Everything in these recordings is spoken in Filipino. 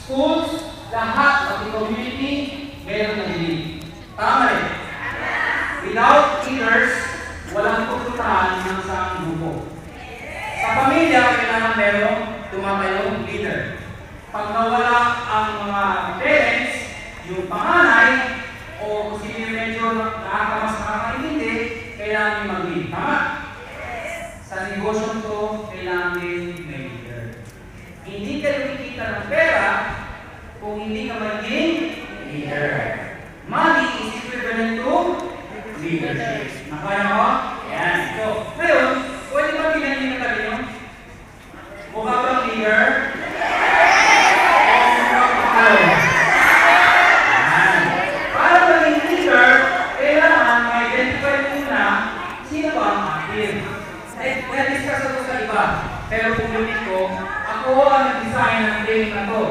schools, lahat of the community, meron na lead. Tama rin. Without leaders, walang pupuntahan ng isang grupo. Sa pamilya, kailangan merong tumatayong leader. Pag nawala ang mga parents, yung panganay, o kung sino yung medyo nakakamas nakakaintindi, kailangan yung mag-lead. Tama? Sa negosyo to, kailangan din may leader. Hindi ka lumikita ng pera kung hindi ka maging leader. Money is equivalent to leadership. Nakaya mo? Yan. So, ngayon, pwede ba pinagin na tabi nyo? Mukha bang leader? Para maging leader, kailangan ma-identify muna sino ba ang active. Na-discuss ako sa iba, pero pumunit ko, ako ang nag-design ng training na to.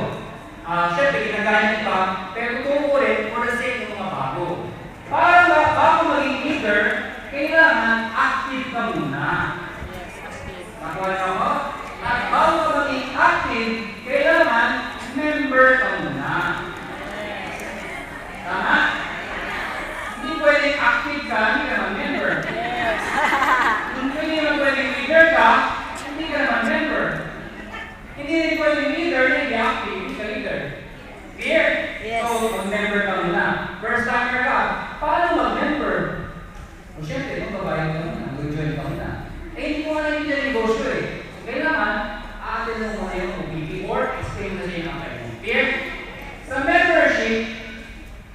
Siyempre, ginagamit pa, pero tungkol rin for the sake ng mga bago. Para bago maging leader, kailangan active ka muna. Nakuha niyo ako? At bago ka maging active, kailangan member ka muna. Tama? Hindi pwedeng active ka, hindi ka naman member. Hindi naman pwedeng leader ka, hindi ka naman member. Hindi rin pwedeng leader, hindi active, hindi ka leader. Clear? Yes. So, mag-member ka muna. First timer ka, paano mag-member? O syempre, magbabayad ka muna, mag-join ka muna. Eh, hindi mo alam yung negosyo eh. Kailangan, aatin mo muna yung OPP or explain na siya yung kayo. Clear? Sa membership,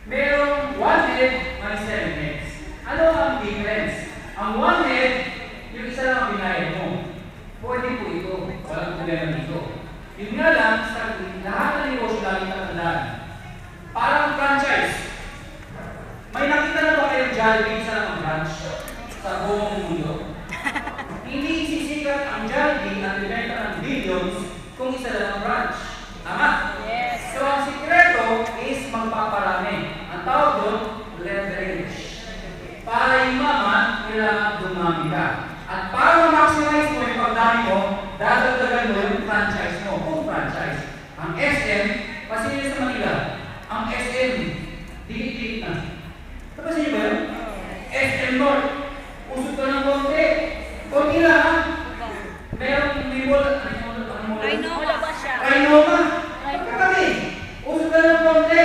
merong one head, may 7 heads. Ano ang difference? Ang one head, yung isa lang ang binayad mo. Pwede po ito. Walang problema dito. Yun nga lang, sa lahat ng negosyo lagi tatandaan. Parang franchise. May nakita na ba kayong Jollibee sa ng branch sa buong mundo? Hindi sisikat ang Jollibee na binenta ng billions kung isa lang ang branch. Tama? Yes. So, ang sikreto is magpaparami. Ang tawag doon, leverage. Para yung mama, kailangan dumami ka. At para ma-maximize mo yung pagdami mo, dadagdagan mo yung franchise mo. Kung franchise. Ang SM, pasilya sa Manila. Ang SM, dikit-dikit na. Tapos niyo ba yun? SM North. Usog ka ng konti. Konti lang ha? Merong libol. Rainoma ba siya? Rainoma. Pagkakami. Usog ka ng konti.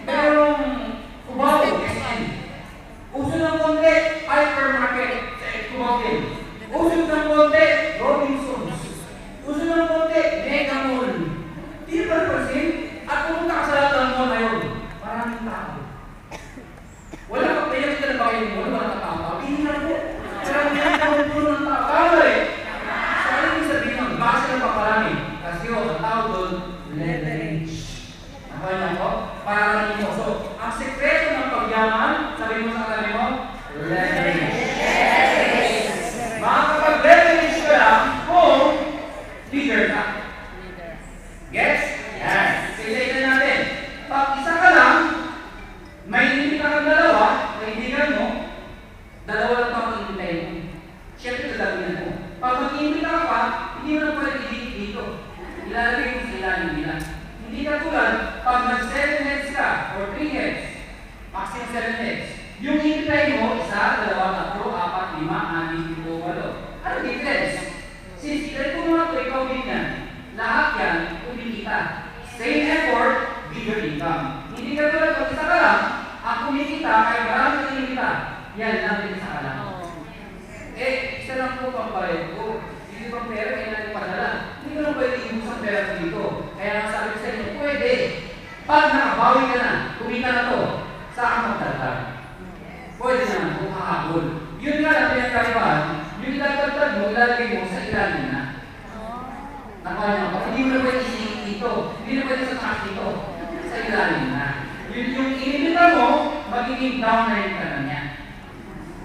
Merong Cubao. SM. Usog ng konti. Hypermarket. Cubao. Usog ng konti. Robinsons. Usog ng konti. Mega Mall. Di ba napansin? At pumunta ka sa lahat ng mall na yun. Maraming tao. Wala ka kaya sila na bakit mo, wala ka tao. Hindi na po. Maraming tao ng tao. Tama eh. So, ano yung sabihin ng base ng paparami? Kasi yun, ang tao doon, leverage. Nakaya ko? Para rin mo. So, ang sekreto ng pagyaman, sabi mo sa katabi mo, leverage. Makakapag-leverage ka lang kung leader ka. Yes? Yes. Isa-isa natin. Pag isa ka lang, may hindi ka kang dalawa, kaibigan mo, dalawa lang pa mag-iintay mo. Siyempre, dalawinan mo. Pag mag-iimbita ka pa, hindi mo na pwede dito. Ilalagay mo sa ilalim nila. Hindi ka tulad, pag nag-7 heads ka, or 3 heads, maximum 7 heads, yung iintay mo, isa, dalawa, tatlo, apat, lima, anim, 7, 8. Ano difference? Since ilan ko mga ito, ikaw din yan, lahat yan, kumikita. Same effort, bigger income. Hindi ka tulad, pag isa ka lang, ang kumikita, kaya marami ka kumikita, yan lang din isa ka lang. Eh, isa lang po pang bayad ko. Hindi pang pera, kailan yung padala. Hindi ko lang pwede ibus ang pera ko dito. Kaya nga sabi ko sa inyo, pwede. Pag nakabawi ka na, kumita na to, saan magdagdag? Pwede naman kung kahabol. Yun nga lang pinagkaibahan, yung idagdagdag mo, ilalagay mo sa ilalim na. Nakaya ko, hindi mo na pwede isingit dito. Hindi na pwede sa taas dito. Sa ilalim na. Yung inimita mo, magiging down na yung kanan niya.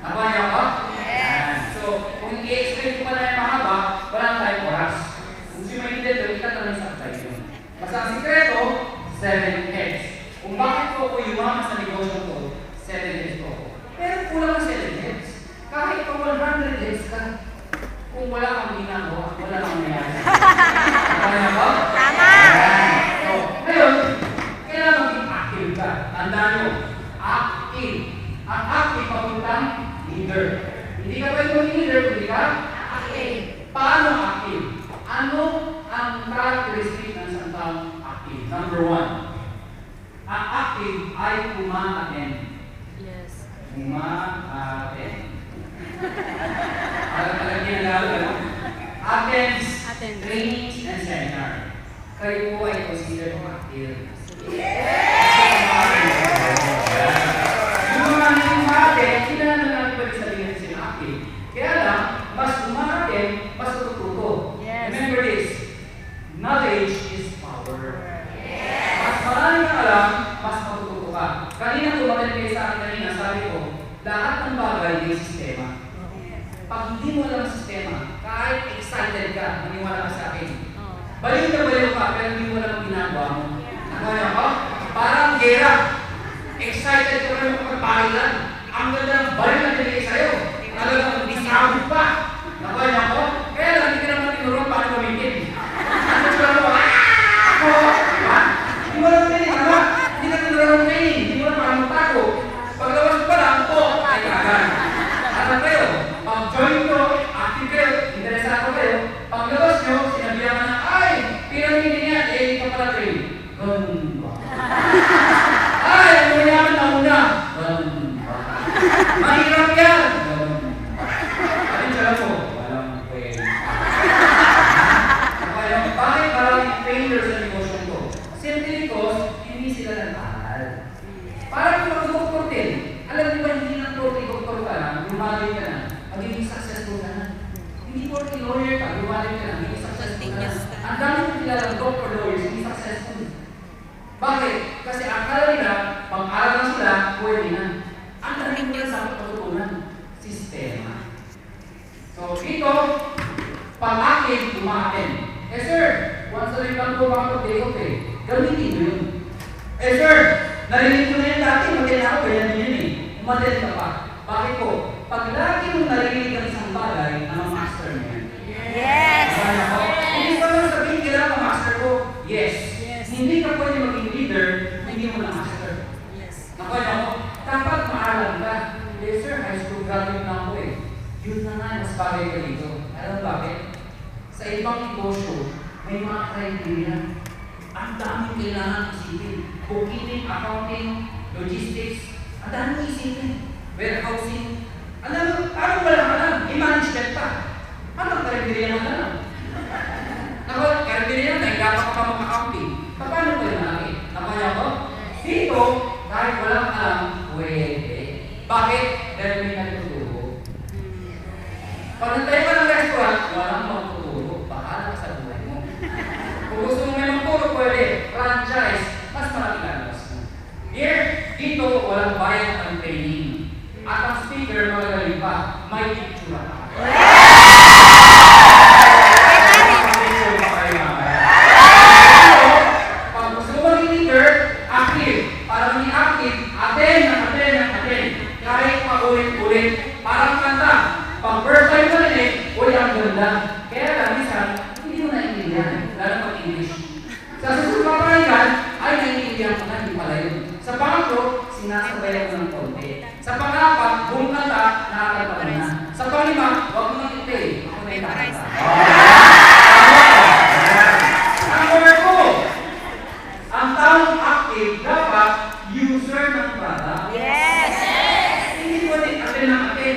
Nakaya ko? Yes. So, kung i-explain ko pala yung mahaba, walang tayong oras. Kung si may dito, itatanong sa tayo. Basta ang sikreto, 7 heads. Kung bakit ko yumaman sa negosyo ko, 7 heads ko. Pero kulang ang 7 heads. Kahit kung 100 heads ka, kung wala kang ginagawa, wala kang mayayari. Kaya ba? Tama! So, ngayon, characteristic ng isang taong active. Number one, ang active ay uma-attend. Yes. Uma-attend. Alam talaga ginagawa. Attends Attend. trainings and seminar. Kayo po ay considered active. Yung mga hindi uma-attend, hindi na natin pwede sabihin sila active. Kaya lang, mas uma-attend, mas natututo. Yes. Remember this, knowledge is power. Mas marami kang alam, mas matututo ka. Kanina tumagal kayo sa akin kanina, sabi ko, lahat ng bagay may sistema. Pag hindi mo alam ang sistema, kahit excited ka, maniwala ka sa akin. Baliw ka, pero hindi mo alam ang ginagawa mo. Nagawa ko? Parang gera. Excited ka rin makapagpakilan. Ang ganda ng baliw na nilagay sa'yo. Talagang disabot pa. Nagawa ko? Kaya lang, hindi ka naman tinuruan paano gamitin. Ano sila mo? Ako! Ha? Hindi mo alam training, ano? Hindi ka tinuruan ng training. Hindi mo alam paano magtago. Paglawas ko pa lang, ay kagan. Ano kayo? Pag-join nyo, active kayo, interesado kayo, paglabas nyo, sinabihan ka na, ay, pinamili niya, hindi ka pala train. Ganun ba? Ay, ano yaman na una? Ganun ba? Mahirap yan! Ganun ba? Alin siya lang po? Walang pwede. Bakit maraming failure sa negosyo ko? Simply because, hindi sila nag-aaral. Parang kung mag-doktor din, alam niyo ba hindi ng doktor ka na, lumalim ka na, magiging successful ka na. Hindi porke lawyer ka, lumalim ka na, magiging successful ka na. Ang dami kong kilalang doctor lawyers, hindi successful. Bakit? Kasi akala nila, pang-aral na sila, pwede na. Ang dami nila sa pagtutunan, sistema. So, dito, pang-akin, umakin. Eh sir, once a week lang po ako day-off gamitin mo yun. Eh sir, narinig ko na yan dati, mag-end ako, ganyan din yun Umaten ka pa. Bakit po? Pag lagi mong narinig ang isang bagay, master mo yan. Yes! Hindi pa lang sabihin kailangan ma-master ko. Yes. Hindi ka pwede maging leader, hindi mo na-master. Yes. Nakuha mo, dapat maalam ka. Yes sir, high school graduate na ako Yun na nga, mas bagay ka dito. Alam bakit? Sa ibang negosyo, may mga criteria. Ang daming kailangan isipin. Bookkeeping, accounting, logistics, ang daming isipin. Warehousing. Ano ba lang alam? I-management pa. Anong criteria mo alam? Naku, criteria na, nagkapa ka pa mag-accounting. Paano ko yung malaki? Nakaya ko? Dito, kahit walang alam, pwede. Bakit? Dahil may nagtuturo. Pag nagtayo ka ng restaurant, walang magtuturo. Bahala ka sa buhay mo. Kung gusto mo may magturo, pwede. Franchise, mas marami lalabas mo. Here, dito, walang bayad ang training. At ang speaker, magagaling pa, may itsura ka. Pag gusto mo maging leader, active. Para maging active, attend. Kahit paulit-ulit. Parang kanta. Pag first time ka rin uy, ang ganda. Kaya lang, minsan, hindi mo naiintindihan. Lalo pag English. Sa susunod pa pakinggan, ay naiintindihan ko na, hindi pala yun. Sa pangatlo, sinasabayan ko ng konti. Sa pang-apat, buong kanta, nakakalimutan na. Sa pang-lima, huwag mo nang ite. Ako na yung nakakanta. Number 2, ang taong active dapat user ng product. Yes! Hindi mo din atin ng atin.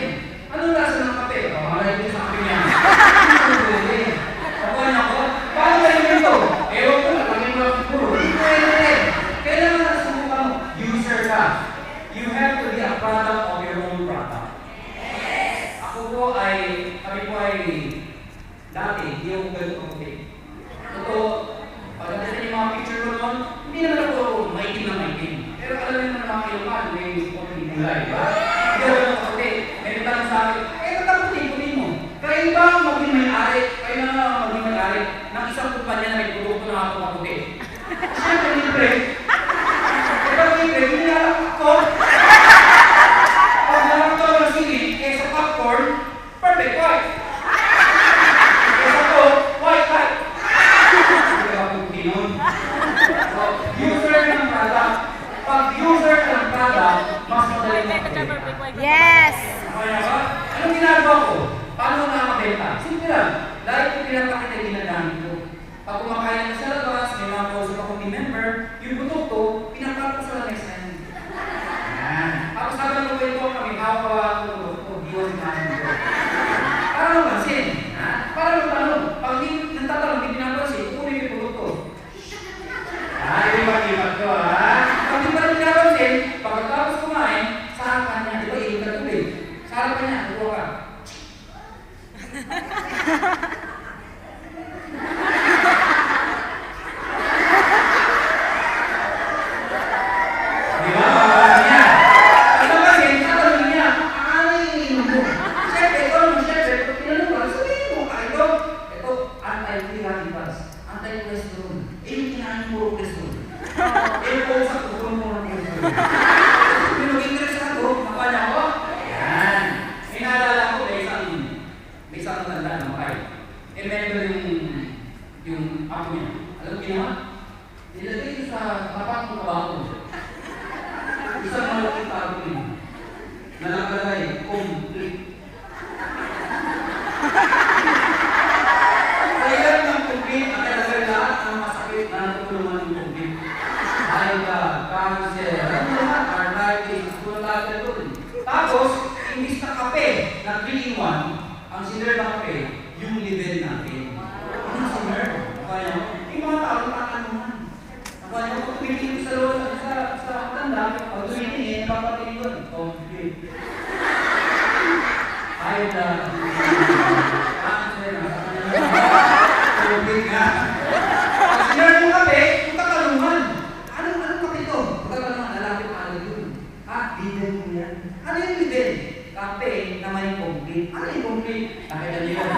Anong lasa ng kape? Malay ko sa kape niya. Hindi mo pwede. Sabuhan ako, paano ba yung ito? Ewan ko, nalagay mo lang siguro. Hindi pwede. Kailangan na subukan mo. User ka. You have to be a product of your own product. Ako po ay, kami po ay, dati, hindi ako ganito kape. Totoo, pagdating yung mga picture ko noon, hindi naman ako maitim na maitim. Pero alam niyo naman mga kailangan, may supporting kulay, ba? Hindi ako ng kape. May nagtanong sa akin, taputin mo. Kayo ba maging may-ari? Kayo na maging may-ari ng isang kumpanya na may produkto na ako maputi? Siyempre, libre. Pero libre, hindi alam ko. Pag nalang ito ng sili, kaysa popcorn, perfect white. Kaysa ko, white light. Hindi ka puti nun. So, user ng product. Pag user ng product, mas madaling mag-update. Yes! Kaya ba? Anong ginagawa ko? Paano nakakabenta? Simple lang. Dahil kung pinapakita yung ginagamit ko. Pag kumakain na sa labas, may mga kausap akong team member, yung butok ko, pinapalak ko sa lamesa yan. Yan. Tapos habang nagkwento kami, hawak-hawak ko yung butok ko, diwan yung namin ko. Para mapansin, ha? Para magtanong. Pag nagtatanong, hindi pinapansin, kukunin yung butok ko. Ay, ibat-ibat ko, ha? Pag hindi pa rin pinapansin, pagkatapos kumain, sa harapan niya, di ba, ilig ka tubig. Sa harapan niya, buko ka. Di ba? Mababa niya. Pag napansin, tatanungin niya, ano yung inom mo? Siyempre, ito naman, siyempre, pag tinanong mo, sabihin mo, ito, anti-radicals, anti-cholesterol. Eh, yung kinain mo puro cholesterol. Eh, po sa kukulong mo ng cholesterol. Yung nag-interest ako, makanya ako, yan. May naalala ko, may isang matanda na makay. Eh, meron yung apo niya. Alam mo ginawa? Nilagay ko sa tapat ng kabaho ko. Isang malaking tago niya. Nalakalagay, complete. Kaya ng complete, ang talaga lahat ng masakit na natutulungan ng complete. Ayaw ka, cancer, arthritis, kung lahat na doon. Tapos, imbis na kape na 3-in-1, ang sinir na kape, yung level natin. Ano sinir? Kaya mo, yung mga tao tatanungan. Kaya mo, kung tumitingin sa loob, sa matanda, pag tumitingin, napapatingin doon, complete. Ayaw na, cancer, complete nga. Ang sinir ng kape, yung tatanungan. Anong kape ito? Tatanungan, lalapit pa agad yun. Level mo yan. Ano yung level? Kape na may complete. Ano yung complete? Nakita niyo yun.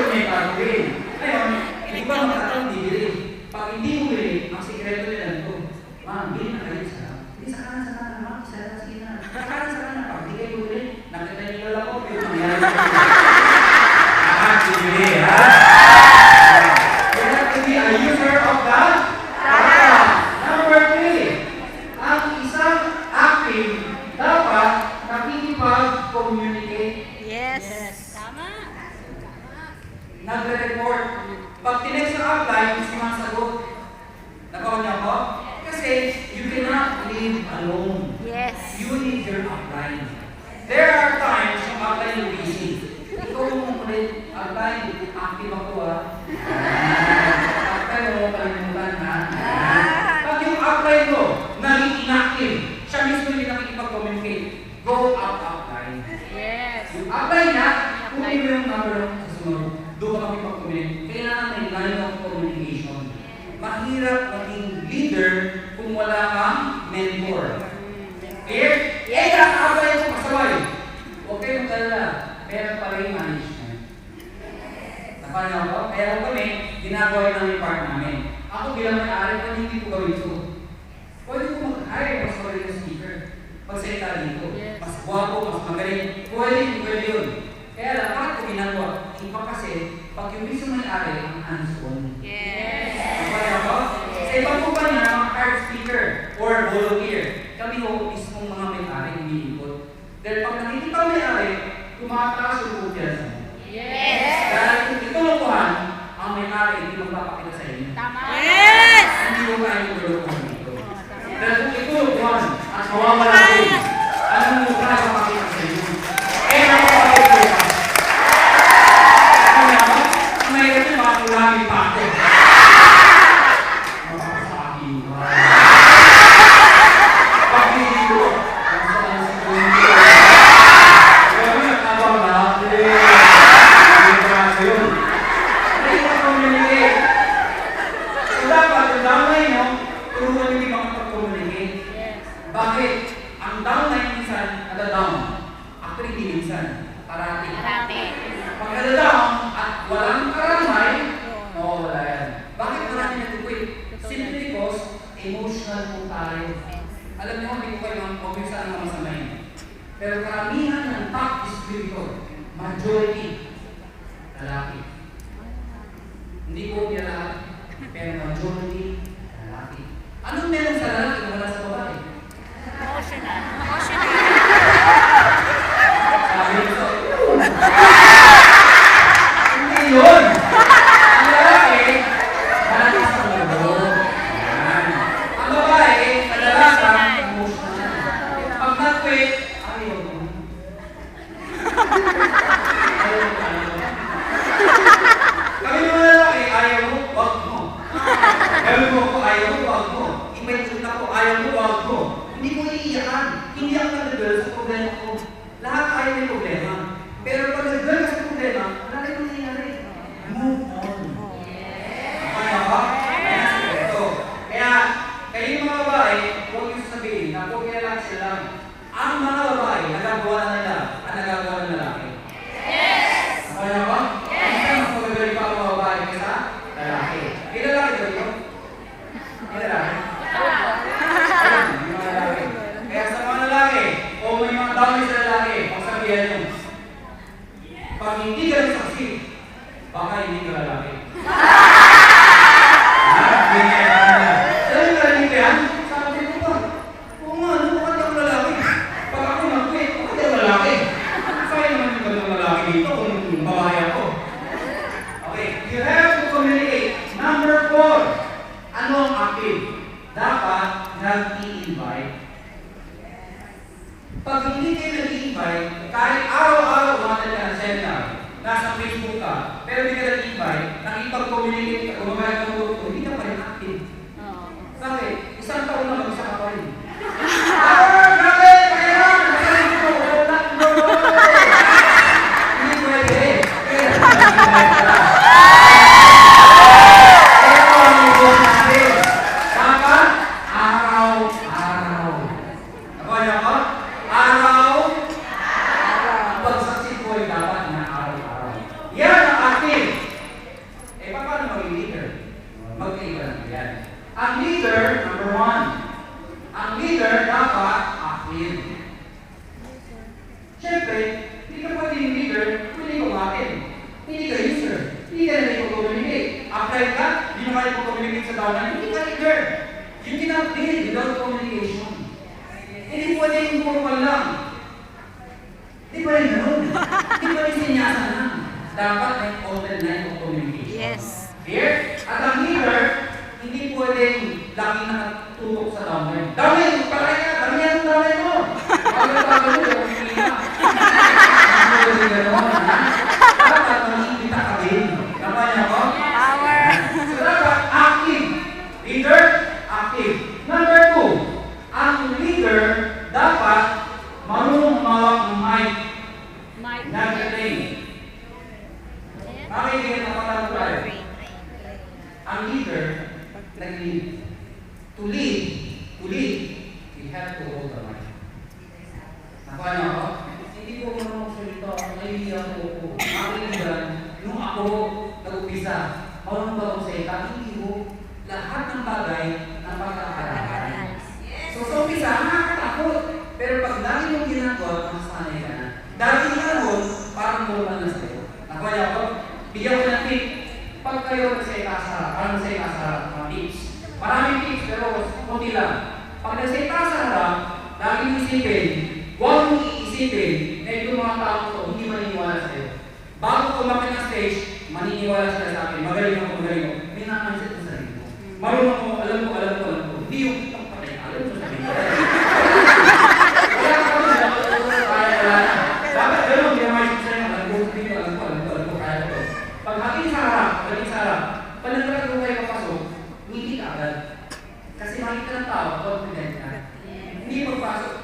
May kape. Ngayon, hindi ba magkakaroon bibili? Pag hindi mo bili, ang sikreto nila ito. Ma'am, bili na kayo sa hindi sa kanan, ma'am. Sa kanan. Sa kanan. Pag hindi kayo bili, nakita niyo lang ako, pero nangyari sa bibili, ha? You have to be a user of that. Number 3, ang isang active dapat nakikipag-communicate. Yes. Tama. Nagre-report. Pag tinext ng upline, sumasagot. Nakaw niya ako? Kasi you cannot live alone. Yes. You need your upline. There are times yung upline yung busy. Ikaw yung ulit, upline, active ako upline mo, kalimutan ha. Pag yung upline mo, naging inactive, siya mismo yung nakikipag-communicate. Go up upline. Yes. Yung upline niya, kung mo yung number sa sunod, doon ka makipag-communicate. Kailangan may line of communication. Mahirap maging leader kung wala kang mentor. Clear? Eh, ang upline mo kasabay. Huwag kayong kalala. Meron pa rin management. Napano ako? Kaya kami, ginagawa namin part namin. Ako bilang may-ari, kung hindi ko gawin ito. Pwede ko mag-hire mas magaling na speaker. Pagsalita dito. Yes. Mas guwapo, mas magaling. Pwede yun. Kaya lang, bakit ko ginagawa? Iba kasi, pag yung mismo may-ari, ang hands-on. Yes. Napano ako? Sa ibang kumpanya, mga card speaker or volunteer, kami ho, mismong mga may-ari, umiikot. Dahil pag nakikita may-ari, tumataas yung kumpiyan sa mo. Yes. Dahil kung itulukuhan, ang may-ari hindi magpapakita sa inyo. Tama. Yes. Hindi mo kaya yung tululukuhan dito. Dahil kung itulukuhan at mawawala din, anong mo kaya papakita sa inyo? Eh, napapakita ko pa. Ano na ako? May ito mga kulami pa ako. Mapapasaki mo. Pag hindi ko, masaan si Kuya. Kaya nagkabang natin. So dapat, yung downline nyo, turuan nyo yung makapag-communicate. Bakit? Ang downline minsan, nada-down. Actually, hindi minsan. Parati. Pag nada-down at walang karamay, mawawala yan. Bakit marami natukoy? Simply because, emotional po tayo. Alam niyo, hindi ko kayo mag-obvious ang mga masamayin. Pero karamihan ng top distributor, majority, lalaki. Hindi ko niya lahat, pero majority, lalaki. Anong meron sa lalaki na wala sa babae? Emotional. Sabi ko, hindi yun! Ang lalaki yan. Ang leader, number one. Ang leader dapat active. Siyempre, hindi ka pwedeng leader kung hindi kumain. Hindi ka user. Hindi ka na ipag-communicate. Apply ka, hindi na kayo ipag-communicate sa tawanan, hindi ka leader. You cannot lead without communication. Hindi pwedeng formal lang. Hindi pwedeng gano'n. Hindi pwedeng sinyasan lang. Dapat may open line of communication. Yes. Here, at ang leader, hindi pwedeng lagi nakatutok sa downline. Downline, palay ka, damihan ang downline mo. Pagkatagal mo, yung kumilita. Hindi pwedeng gano'n, ha? Dapat makikita ka din. Dapat niya ko? Power. So dapat active. Leader, active. Number two, ang leader dapat marunong mawak ng mic. Mike. Nag-train. Makikita na pala tayo. Ang leader, nag-lead. To lead, we have to hold the mic. Nakuha niyo ako? Hindi ko marunong salita. Nahihiya ako. Makikita, nung ako nag-upisa, marunong ba akong salita? Hindi ko. Lahat ng bagay ng pagkakarapan. So sa umpisa, nakakatakot. Pero pag dami yung ginagawa, masanay ka na. Dati ginagawa, parang normal na sa'yo. Nakuha niyo ako? Bigyan ko ng tip. Pag kayo nagsalita sa harap, parang nagsalita sa harap, mga tips. Maraming tips, pero kunti lang. Pag nagsalita sa harap, lagi mong isipin, huwag mong iisipin na itong mga tao ko hindi maniniwala sa'yo. Bago kumakit ng stage, maniniwala sila sa akin, magaling ako. May nakamansit sa sarili ko. Marunong ako, alam ko. Hindi yung patay, alam ko sa sarili ko. Kaya ako kaya. Dapat gano'n, hindi naman isip sa'yo, alam ko, kaya ko. Pag hating sa harap, panagdagat mo kayo papasok, hindi ka agad. Kasi makikita ng tao, confident ka. Hindi pagpasok.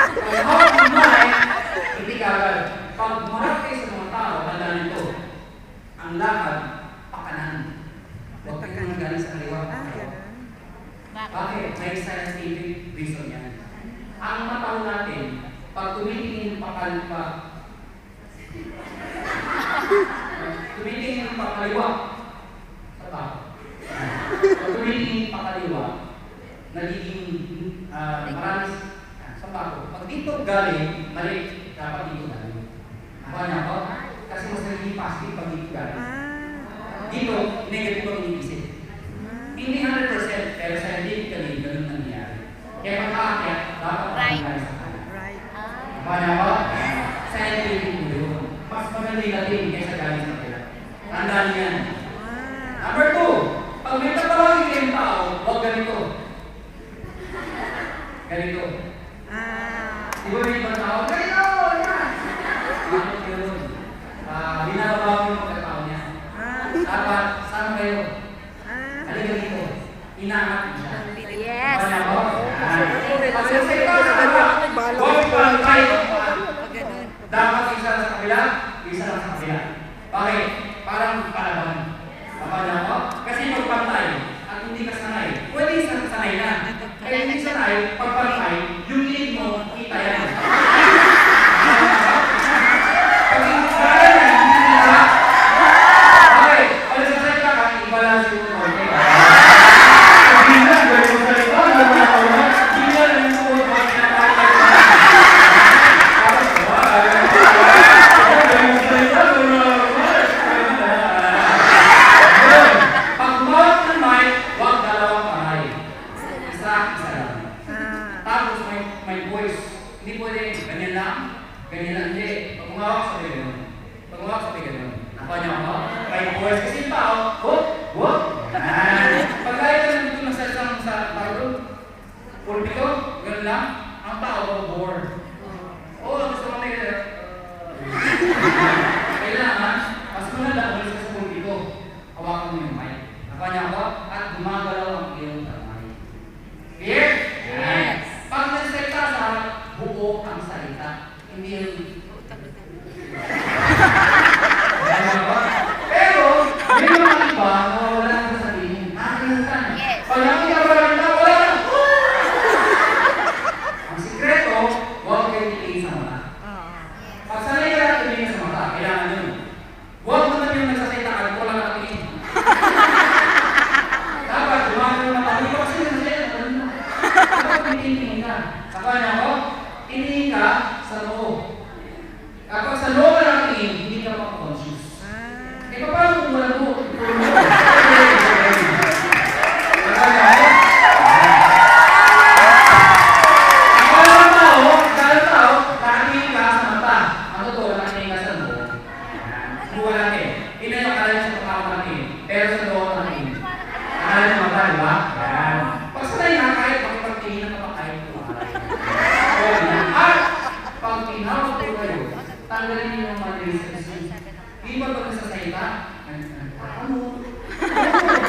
Pag hawak ng mic, hindi ka agad. Pag marap kayo sa mga tao, handa nito. Ang lakad, pakanan. Huwag kayo nang galing sa kaliwa. Bakit? May scientific reason yan. Ang mataw natin, pag tumitingin tumitingin pakaliwa sa tao. Pag tumitingin pakaliwa, nagiging marami sa tao. Pag dito galing, mali, dapat dito galing. Ako niya ako? Kasi mas nagiging positive pag dito galing. Dito, negative ang iniisip. Hindi 100%, pero scientifically, ganun nangyayari. Kaya pagkakakit, dapat galing sa kanan. Ako niya ako? Scientific mo yun. Mas maganda yung dating kaysa galing sa kanila. Tandaan yan. Number two, pag may tatawagin kayong tao, huwag ganito. Ganito. Di ba may ibang tao? Ganito! Yan! Bakit yun? Binababaw yung pagkatao niya. Dapat, saan kayo? Halika dito. Inaangat niya. Yes. Ano ako? Pag sa ito, huwag pang kayo. Dapat isa lang sa kabila, isa lang sa kabila. Bakit? Parang palaban. Kapag ako? Kasi pagpantay at hindi ka sanay. Pwede isang sanay na. Kaya hindi sanay, pagpantay, yung lead mo, kita yan. Pag hindi ka yan, hindi ka na. Bakit? Pag sasay ka, i-balance yung konti. Hindi na, gawin mo sa ito, gawin mo na ako. Hindi na, gawin mo na Pero, may mga iba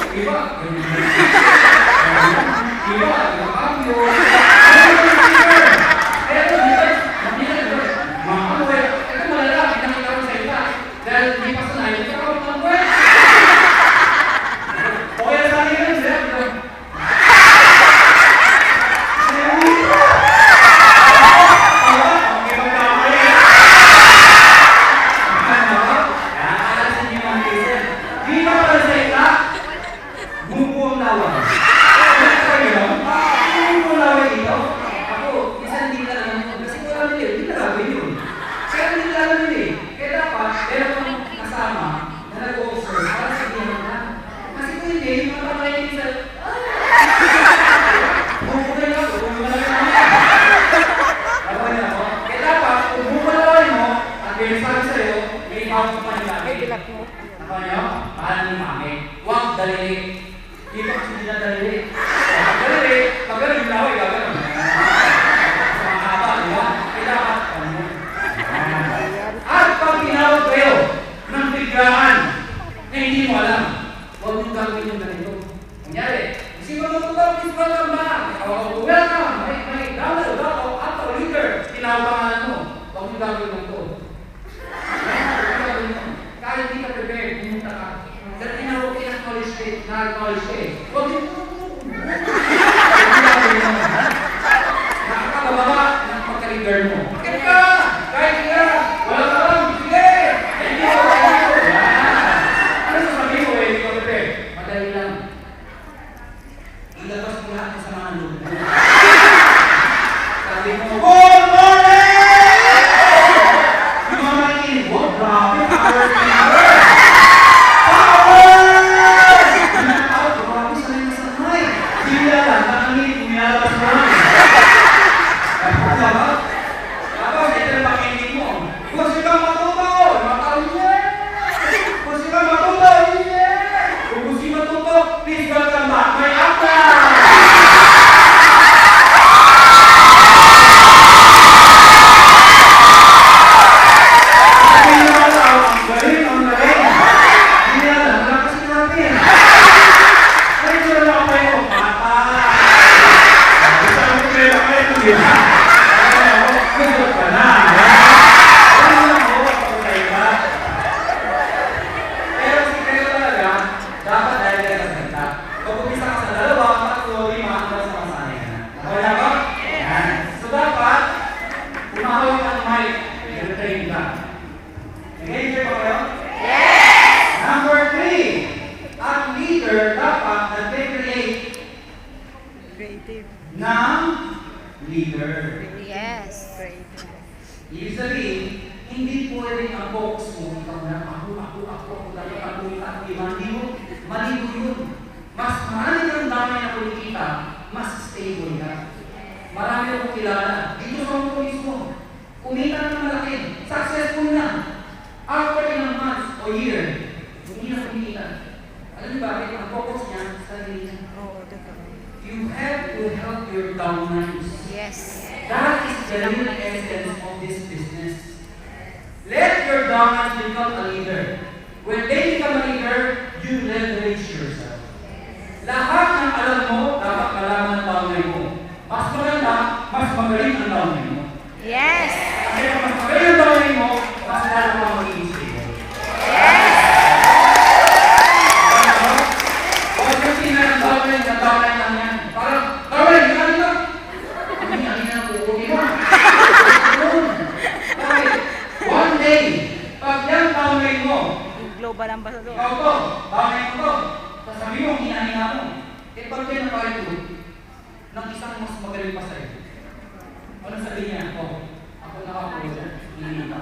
Iba, iba, cambio. Pero ito malala, pinakita ko sa iba. Dahil hindi pa sanay, hindi ka ako ng word. Okay na sa akin yun, sir. Huwag dalili. Dito kasi hindi na dalili. Dalili, pag gano'n yung laway, gagano'n. Sa mga haba, di ba? Kailangan. At pag tinawag kayo ng biglaan na hindi mo alam, huwag mong gagawin yung ganito. Kunyari, isip mo tutulog, please welcome back. Welcome, may download ako, ato, leader. Tinawag pangalan mo. Huwag mong gagawin mo ito. Kahit hindi ka prepared, pumunta ka. Dahil tinawag kayo ng college state, na-college state. Huwag yung nakakababa ng pagka-leader mo. Bakit ka? Kahit ka, wala ka lang, sige! Hindi ko kayo. Ano sasabihin ko hindi ko prepared? Madali lang. Ilabas mo lahat sa mga loob mo. Sabi mo, good morning! Yung mga makikinig, wow, grabe, power! Please welcome back my actor! Sabi nyo lang, ang galing. Hindi na lang, wala kasi natin. Ay, ito na lang kayo, pata. Gusto mo kayo kayo, hindi na. Gusto ka na. Ano na mo, pagkakay ka. Pero si kayo talaga, dapat dahil kayo sa salita. Kung umisa ka sa 2, 3, 5, hanggang sa masanay ka na. Okay na ba? Yan. So dapat, umahawak ang mic, i-retrain ka. Nag-enjoy ba kayo? Yes! Number 3, ang leader dapat nag-create ng leader. Yes. Ibig sabihin, hindi pwede ang focus mo, ikaw na, ako, dapat ako, maligo yun. Mas marami kang dami na kumikita, mas stable ka. Marami akong kilala. Dito sa mga mismo, kumita na ng malaki, successful na. After ilang months o year, hindi na kumikita. Alam niyo bakit? Ang focus niya sa sarili niya. You have to help your downlines. Yes. That is the real essence of this business. Let your downlines become a leader. When they become a leader, you leverage yourself. Lahat ng alam mo, dapat malaman ang downline mo. Mas maganda, mas magaling ang downline mo. Yes. Kasi kung mas magaling ang downline mo, mas lalo ka magiging stable. Yes. Huwag kasi na ang downline lang yan. Parang, downline, yan lang. Hindi na kukunin mo. One day, pag yan downline mo, Global ambassador. ikaw to, downline mo to, sasabihin mo, hinahina mo. Eh pag yan nakalito, ng isang mas magaling pa sa'yo. Ano sabihin niya? Ako nakapulo, hindi ka.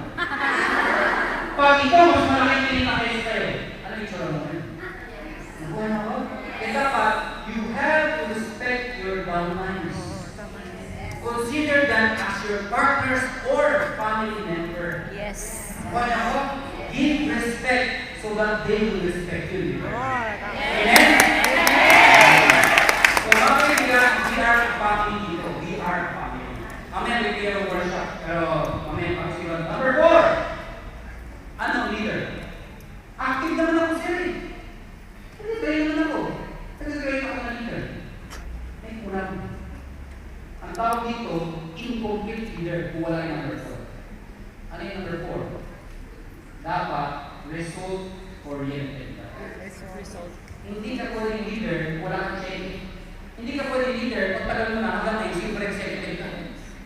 Pag ikaw mas malaking pinita kayo sa'yo, ano yung tsura mo? Nakuha na ako? Eh dapat, you have to respect your downlines. Consider them as your partners or family member. Yes. Nakuha na ako? Give respect so that they will respect you. Amen? So bakit we are a family dito? We are a family. Mamaya may kayo workshop. Pero mamaya pag-siwan. Number 4. Ano leader? Active naman ako sir eh. Hindi kayo naman ako. result. Hindi ka pwedeng leader, wala kang training. Hindi ka pwedeng leader, kung tagal mo na hanggang ngayon, super executive ka.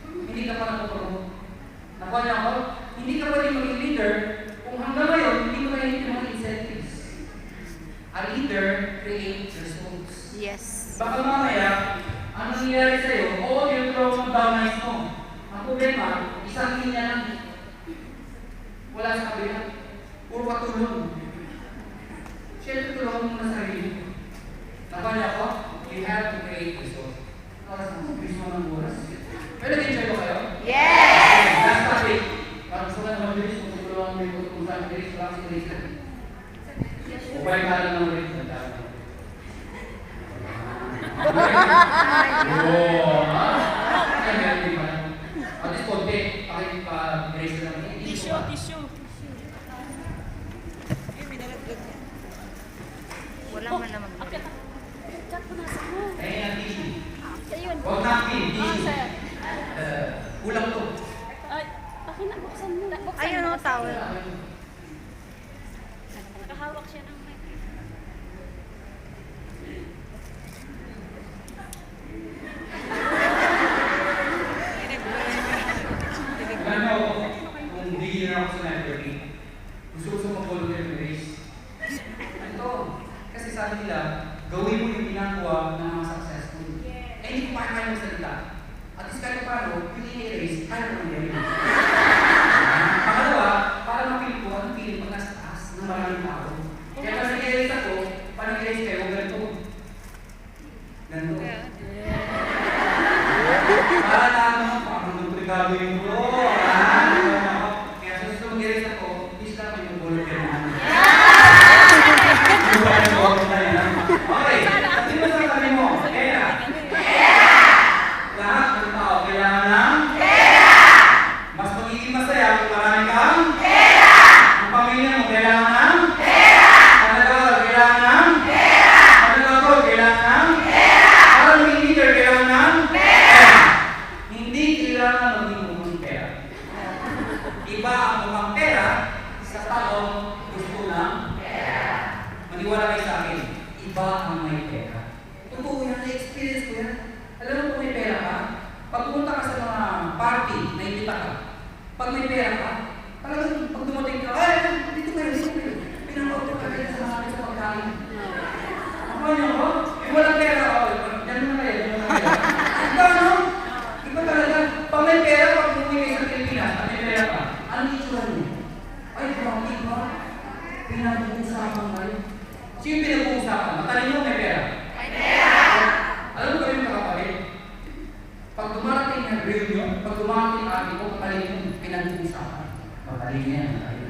Hindi ka pa napupromote. Nakuha niyo ako? Hindi ka pwedeng maging leader kung hanggang ngayon, hindi mo na yung mga incentives. A leader creates results. Yes. Baka mamaya, ang nangyayari sa'yo, oo, yung throw mo downlines mo. Ang problema, isang linya lang. Wala sa kabila. Puro katulong. Siyempre, tulungan mo na sarili mo. Nakuha niyo ako? You have to create results. Oras mo, bilis mo ng oras. Pero nag-enjoy ko kayo? Yes! Last topic. Parang gusto ka na mabilis, tutulungan mo yung kung saan bilis, parang si Grace lang. O balik ka lang ng ulit sa dami. Oo, ha? Ay, meron din pala. At least konti, pakip-Grace lang. Tissue. Wala man naman. Chat ko nasa mo. Ayun ang tissue. Ayun. Huwag na ang tissue. sir. Kulang to. Ay, akin na, buksan mo. Buksan Ayun mo. o, towel. Nakahawak siya ng mic. Alam mo, kung beginner ako sa networking, gusto ko mag-volunteer ng Grace. Ito, kasi sabi nila, gawin mo yung ginagawa ng mga successful. Eh, hindi ko kaya magsalita. At least kahit paano, yung i-erase, kaya mo nangyari. Pangalawa, para mapili ko, ang feeling pag nasa taas ng maraming tao. Kaya kasi i-erase ako, parang i-erase kayo, ganito. Ganito. Para naman, parang nagpregado yung bro. Kaya sa susunod mag-erase ako, please lang may mag-volunteer na. Okay, sabi mo sa sabi mo, pera. Lahat ng tao kailangan ng pera. Mas magiging masaya kung marami kang pera. Ang pamilya mo kailangan ng pera. Ang nag-aaral kailangan ng pera. Ang nag-abroad kailangan ng pera. Para maging leader kailangan ng pera. Hindi kailangan maging mukhang pera. Iba ang mukhang pera sa taong gusto ng pera. Maniwala kayo sa akin, iba ang may pera. Totoo yan, na-experience ko yan. Alam mo kung may pera ka, pag pumunta ka sa mga party, naibita ka, pag may pera ka, talagang pag dumating ka, ay, dito kayo. Pinang-auto ka kayo sa mga sa pagkain. Ako niyo ko? Eh, walang pera ako. Yan mo na kayo, yan mo na kayo. Iba, no? Iba talaga. Pag may pera, pag umuwi kayo sa Pilipinas, pag may pera ka, ano itsura niyo? Ay, grabe ba? Pinag-uusapan kayo. Sino yung pinag-uusapan? Matalino may pera? May pera! Alam mo ba yung kakapalid? Pag dumarating yung reunion, pag dumarating ang ating ko, matalino yung pinag-uusapan. Matalino yan, matalino.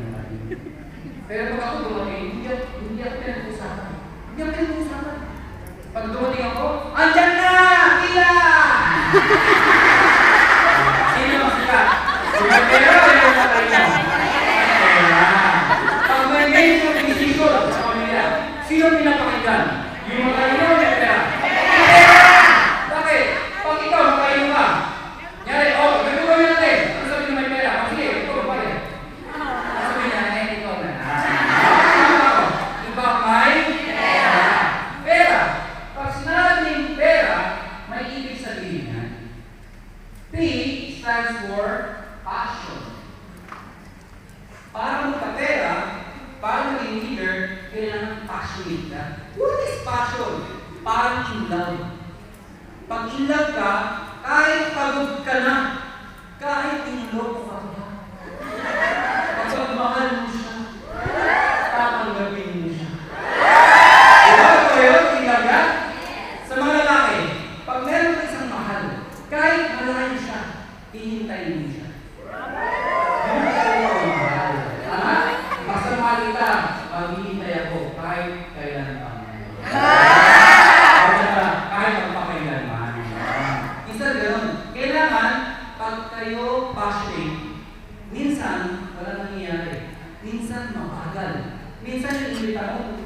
Pero pag ako dumating, hindi ako pinag-uusapan. Hindi ako pinag-uusapan. Pag dumating ako, andyan na! Ilan! Sino ang sikat? Kung may pera o yung matalino? Pag may medyo pinisipol sa pamilya, sino pinapakinggan? Yung matalino o yung pera? Pera! Bakit? Pag ikaw matalino ka, nyari, ganito gawin natin. Ano sabi nyo may pera? Sige, ito, bakit? Ano sabi niya? Ito na. Iba may pera. Pera. Pag sinabing pera, may ibig sabihin yan. P stands for passion. Para magkapera, para maging leader, kailangan passionate ka. What is passion? Parang in love. Pag in love ka, kahit pagod ka na, kahit inloko ka na, kapag mahal mo siya, tatanggapin mo siya. Diba? Ito yun, in love ka? Sa mga lalaki, pag meron ka isang mahal, kahit malayo siya, hihintayin mo siya. Yun ang mahal. Tama? Basta mahal kita, maghihintay ako kahit kailan pa. Kahit magpakailanman. Minsan gano'n. Kailangan, pag kayo passionate, minsan, wala nangyayari. Minsan, mabagal. Minsan, yung inimita mo,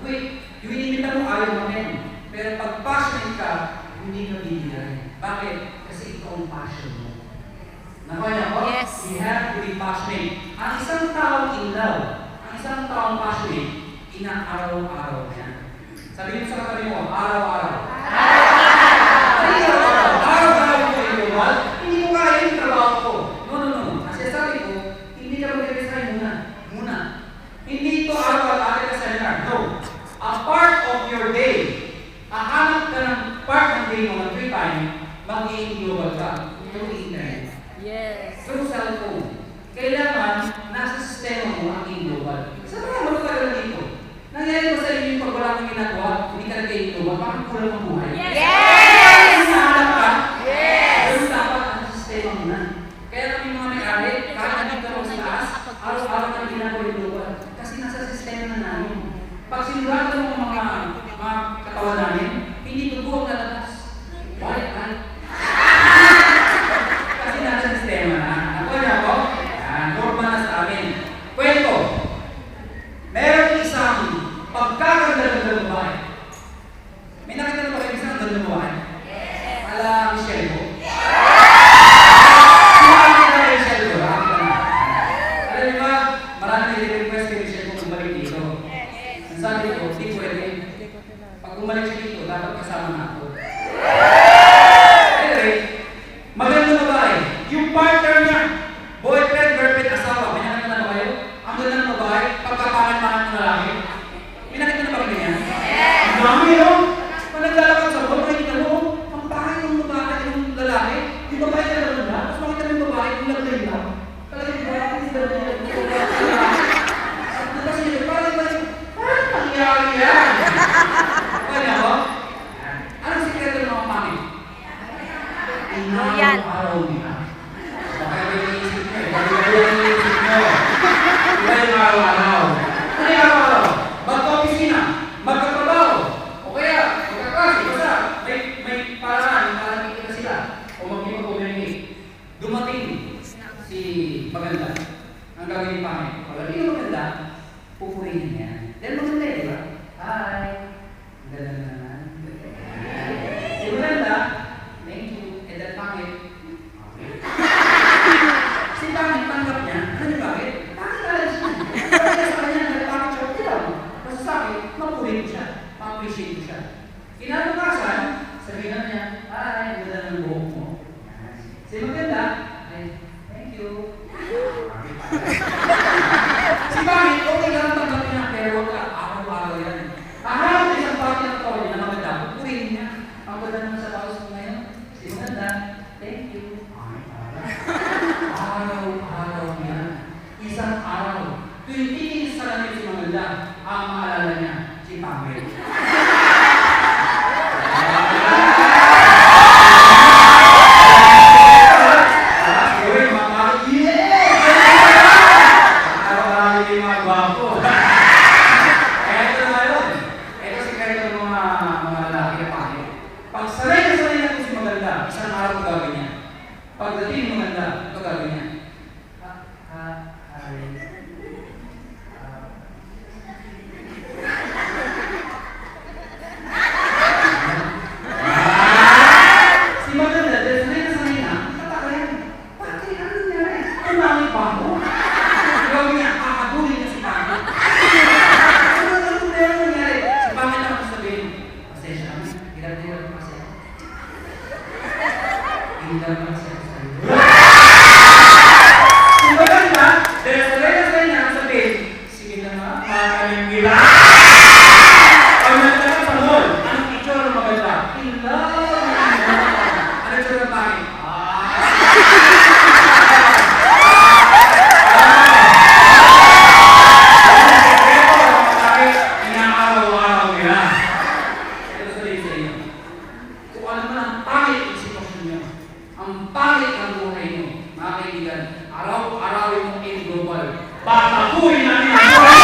yung inimita mo, ayaw mo rin. Pero pag passionate ka, hindi ka bibigay. Bakit? Kasi ito ang passion mo. Nakuha niya ko? Yes. You have to be passionate. Ang isang taong in love, ang isang taong passionate, inaaraw-araw niya. araw-araw? Araw-araw ko yung global, hindi ko kaya yung trabaho ko. No. Kasi sabi ko, hindi ka mag-resign muna. Hindi ito araw-araw ka seminar. No. A part of your day, hahanap ka ng part ng day mo ng free time, mag-i global ka. Through internet. Yes. Through cellphone. Kailangan nasa sistema mo ang global. Saan ka magkakaroon dito? Nangyari ba sa inyo yung pag wala kang ginagawa, hindi ka nag-global, bakit kulang ang buhay? Yes! Hinahanap ka? Yes! Pero dapat ang sistema mo na. Kaya kami mga may-ari, kahit nandito ka sa taas, araw-araw na ginagawa yung global. Kasi nasa sistema na namin. Pag sinurado mo ang mga katawan namin, hindi tubo ang lalabas. Why? Kasi nasa sistema na. Ako niya ako, normal na sa amin. Kwento, meron isang pagkakaganda ng babae. May nakita na ba kayo isang ganda ng babae? Ala, Michelle ko. Sinabi na Michelle ko, alam niyo ba, marami nag-request kay Michelle ko bumalik dito. Ang sabi ko, di pwede. Pag bumalik siya dito, dapat kasama na ako. Anyway, magandang babae. Yung partner niya, boyfriend, girlfriend, asawa, may nakita na ba kayo? Ang ganda ng babae, pagkapangan-pangan ng lalaki. May nakita na ba kayo niya? Ang dami yun! Pag naglalakad sa buwan, makikita mo, ang pangit yung babae, yung lalaki, yung babae na lang na, tapos makita mo yung babae, yung lablay na. Talagang yung babae, yung lablay na. Tapos yun, parang nangyari yan? Kaya ako? Anong sikreto ng mga pangit? Yan. Araw nila. Baka yung iniisip nyo eh. Baka yung iniisip nyo. Iba yung araw-araw. Ano yung araw-araw? Magka-opisina. Magkatrabaho. O kaya, magkaklase. Basta, may paraan. Parang kikita sila. O mag-communicate. Dumating si maganda. Ang gagawin pa kami. Pag hindi mo maganda, pupurihin niya. Dahil maganda eh, di ba? Hi. Ang ganda na naman. Si maganda, thank you. And then pangit. Si pangit, tanggap niya. Ano niyo bakit? Bakit alam siya? Bakit sa kanya, nagpapakit siya? Hindi lang. Basta sa akin, mapulit ko siya. Ma-appreciate ko siya. Kinabukasan, sabihin na niya, ay, ganda ng buhok mo. Si maganda, ay, thank you. Si pangit, okay lang tanggap niya, pero wag ka, araw-araw yan. Kaharap na isang pangit ng tao niya na maganda, pupurin niya. Ang ganda naman sa paus mo ngayon. Si maganda, thank you. Araw-araw niya. Isang araw. Tuwing titingin sa langit si maganda, ang maalala niya, si pangit. Pagdating ng maganda, ito gagawin niya. Si maganda, dahil sanay na, tatakayan. Bakit? Ano nangyari? Ang dami pa ako. Gawin niya, kakagulin niya si Pangit. Ano nangyari? Si Pangit na ako sabihin, pasensya kami, hirap-hirap kasi ako. Hirap kasi ako. Kung maganda, dahil sanay na sabihin, sige na nga, makakaming gila. Pag nagtanong sa mall, anong itsura ng maganda? Ilaw! Anong itsura ng pangit? Inaaraw-araw nila. Ito sabihin sa inyo. Kung alam mo na ang pangit ang sitwasyon nyo, ang pangit ang buhay nyo, mga kaibigan, araw-arawin mo in global. Babaguhin natin ang buhay!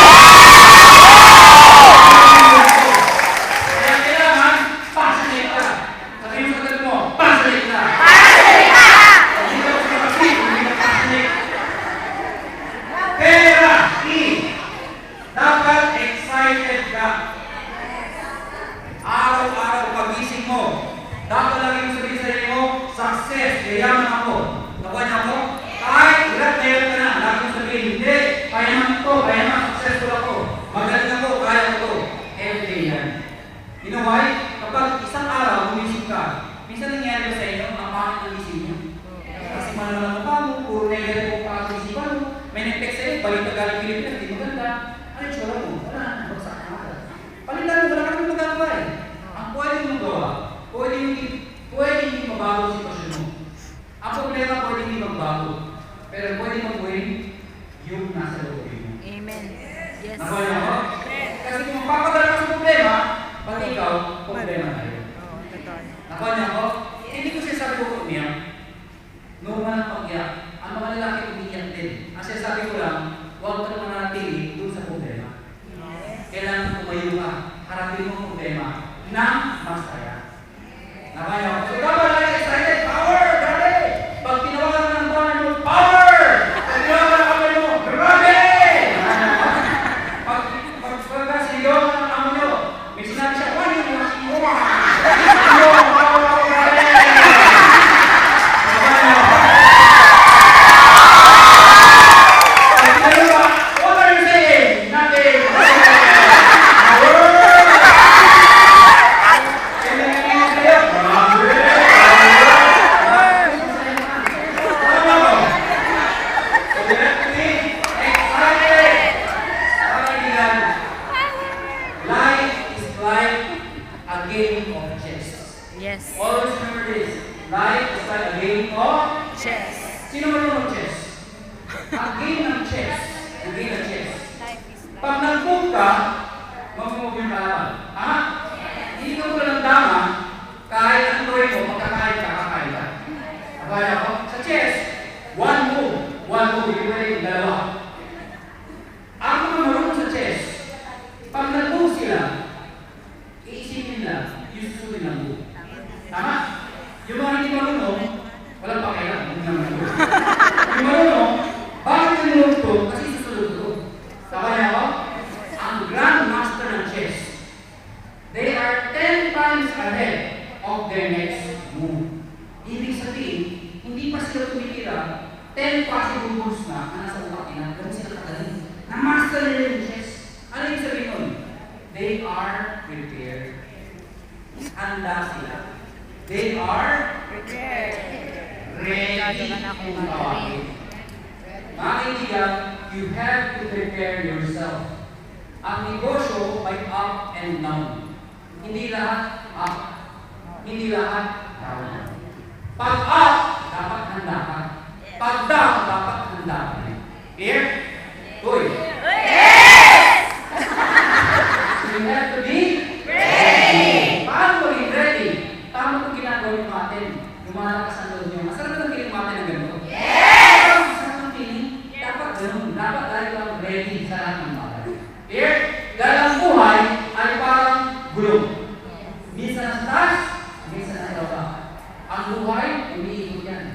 Kaya kailangan, passionate ka. Sabihin mo sa tagal mo, passionate ka. Hindi ka passionate, hindi ka passionate. Pera, dapat excited ka. Araw-araw pagising mo, dapat lagi mo sabihin sa iyo mo, success, yayaman ako. Nakuha niya ako? Kahit ilat na yun ka na, lagi mo sabihin, hindi, kaya naman ito, kaya naman successful ako. Magaling ako, kaya ko ito. Everyday yan. You know why? balik ka galing Pilipinas, di maganda. Ano yung tsura mo? Wala na, bagsak na ako. Palitan mo, wala ka nang magagawa eh. Ang pwede mong gawa, pwede hindi mabago ang sitwasyon mo. Ang problema pwede hindi magbago. Pero pwede mag-win yung nasa loob mo. Amen. Yes. Nakuha niyo ako? Kasi kung mapapadala ka sa problema, pati ikaw, problema na yun. Oo, totoo. Nakuha niyo ako? Hindi ko sinasabi ko umiyak. Normal ang pag-iyak. Ang mga lalaki umiyak din. Ang sinasabi ko lang, huwag ka manatili dun sa problema. Kailangan tumayo ka. Harapin mo ang problema ng masaya. Nakuha niyo ako? So, dapat lang excited. Power! Grabe! Pag tinawagan ka ng tawanan mo, power! Pag tinawagan ka kamay mo, grabe! Pag sigaw ka ng amo nyo, may sinabi siya, wala yung mga sigaw. What are you saying? Nothing. Life is like a game of chess. Yes. Always remember this. Life is like a game of Chess. Sino marunong mag-chess? Ang game ng chess. Ang game ng chess. Life is life. Pag nag-book ka, mag-move yung kalaban. Ha? Hindi ka mo lang dama, kahit ang tuloy mo, magkakain ka, kakain ka. Nakaya ko? Sa chess, one move, hindi pwede yung dalawa. Ang mga marunong sa chess, pag nag-move sila, iisipin nila, yung susunod ng move. Tama? Yung mga hindi marunong, walang pakialam, hindi naman move. Yung marunong, bakit yung move to? Kasi susunod to. Nakaya ko? Ang grandmaster ng chess, they are 10 times ahead of their next move. Ibig sabihin, hindi pa sila tumitira, 10 possible moves na nasa utak nila, ganun sila kagaling. Na-master nila yung chess. Ano yung sabihin nun? They are prepared. Handa sila. They are ready kung tawagin. Mga kaibigan, you have to prepare yourself. Ang negosyo may up and down. Hindi lahat up. Hindi lahat down. Pag up, dapat handa ka. Pag down, dapat handa ka. Clear? Uy. So you have to be ready. Paano maging ready? Tama itong ginagawa yung natin. Lumalakas ang loob nyo. Masarap na feeling natin ng ganito. Masarap ang feeling. Dapat ganun. Dapat tayo lang ready sa lahat ng bagay. Clear? Dahil ang buhay ay parang gulong. Minsan sa taas, minsan sa baba. Ang buhay, umiikot yan.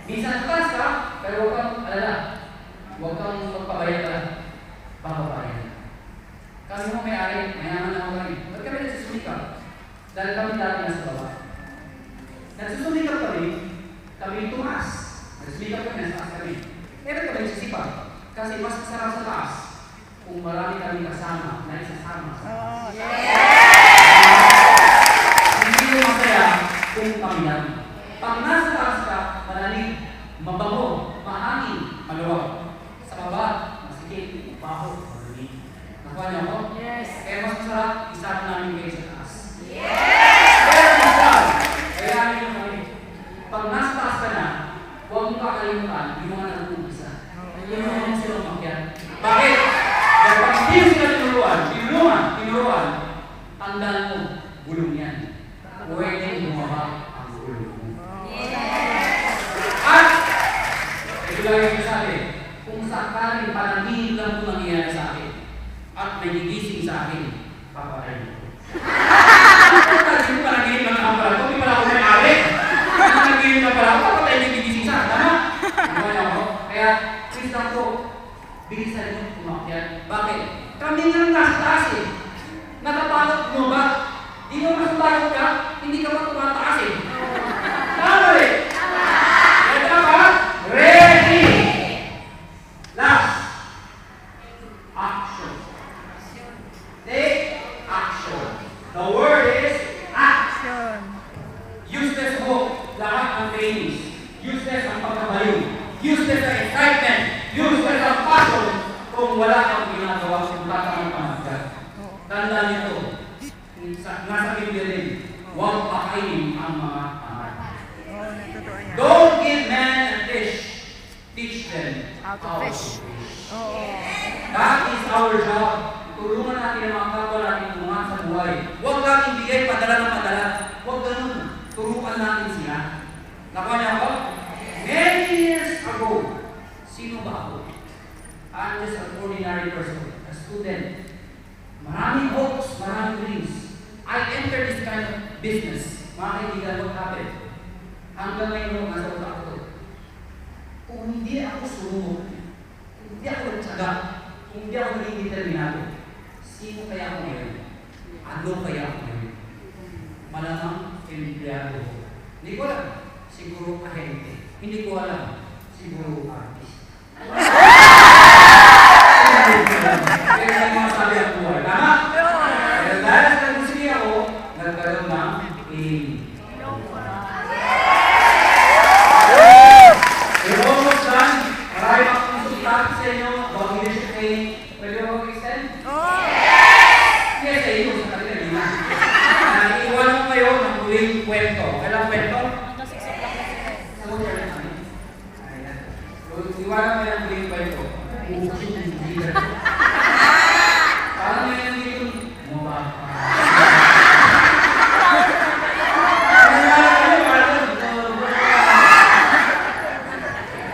Minsan sa taas ka, pero huwag kang alala. Huwag kang magpabayad ka. Papabayad. Kami mo may-ari, mayaman na ako kami. Ba't kami nagsusumikap? Dahil kami dati nasa baba. Nagsusumikap kami tumaas. Nagsusumikap kami, nasa taas kami. Kaya kami nagsisipag. Kasi mas masarap sa taas kung marami kami kasama na isasama sa taas. Hindi mo masaya kung kami lang. Pag nasa taas ka, malalim, mabango, mahangin, maluwag. Sa baba, masikip, baho, malamig. Nakuha niyo ako? Yes. Kaya mas masarap, isama namin kayo sa taas. Yes. Kaya masarap, kaya namin kami. Pag nasa taas ka na, huwag mong kakalimutan yung mga nag-uumpisa. Yung mga silang makyat. Bakit? Dahil pag hindi sila tinuruan, tandaan mo, gulong yan. Pwede bumaba ang gulong mo. At, ito lang yung sabi, kung sakaling panaginip lang ito nangyayari sa akin, at nagigising sa akin, papatayin ko. Kasi kung panaginip lang ako pala, kung di pala ako may-ari, panaginip lang pala ako, papatayin nagigising sa akin. Tama? Ano ako? Kaya, please lang po, bilisan nyo umakyat. Bakit? Kami nga nasa taas eh. Natatakot mo ba? Di mo matatakot ka, hindi ka pa tumataas eh. Tama eh! Ito ka? Ready! Last. Action. Take action. The word is action. Useless hope, lahat ang trainings. Useless ang pagkabayo. Useless ang excitement. Useless ang passion. wala kang ginagawa kung tatamang pamagat. Tandaan nito, nasa Biblia rin, huwag pakainin ang mga anak. Don't give man a fish, teach them How to fish. Oo. That is our job. Tulungan natin ang mga kapwa natin tumangat sa buhay. Huwag lang ibigay padala ng padala. Huwag ganun. Turuan natin sila. Nakuha niya ako? Many years ago, sino ba ako? I'm just an ordinary person, a student. Maraming hopes, maraming dreams. I entered this kind of business. Mga kaibigan, what happened? Hanggang ngayon, nasa utak ko. Kung hindi ako sumunod, kung hindi ako nagtsaga, kung hindi ako naging determinado, sino kaya ako ngayon? Ano kaya ako ngayon? Malamang empleyado. Hindi ko alam. Siguro ahente. Hindi ko alam. Siguro artist. Kaya may mga sabi ang buhay. Tama? Kaya dahil sa nagusili ako, nagkaroon ng aim. We're almost done. Marami akong susunod sa inyo about leadership training. Pwede mo mag-extend? Yes, sa iyo. Sa kanila nila. Iwan mo kayo ng huling kwento. Kailang kwento? Iwanan mo yung huling kwento. Parang may nandito, mukha pa.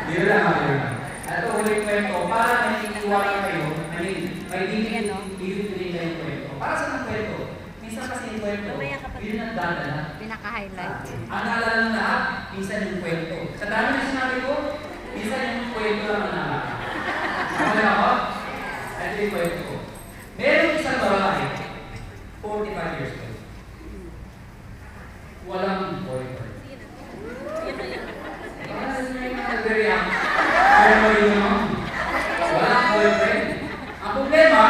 Dito lang ako yun. Ito huling kwento, para may iwanan kayo, may bibigyan kayo yung kwento. Para saan ang kwento? Minsan kasi yung kwento, yun ang dadala. Pinaka-highlight. Ang naalala ng lahat, minsan yung kwento. Sa dami na sinabi ko, minsan yung kwento lang ang naalala. Ano ako? Ito yung kwento ko. Meron isang babae, 45 years old. Walang boyfriend. Walang boyfriend. Ang problema,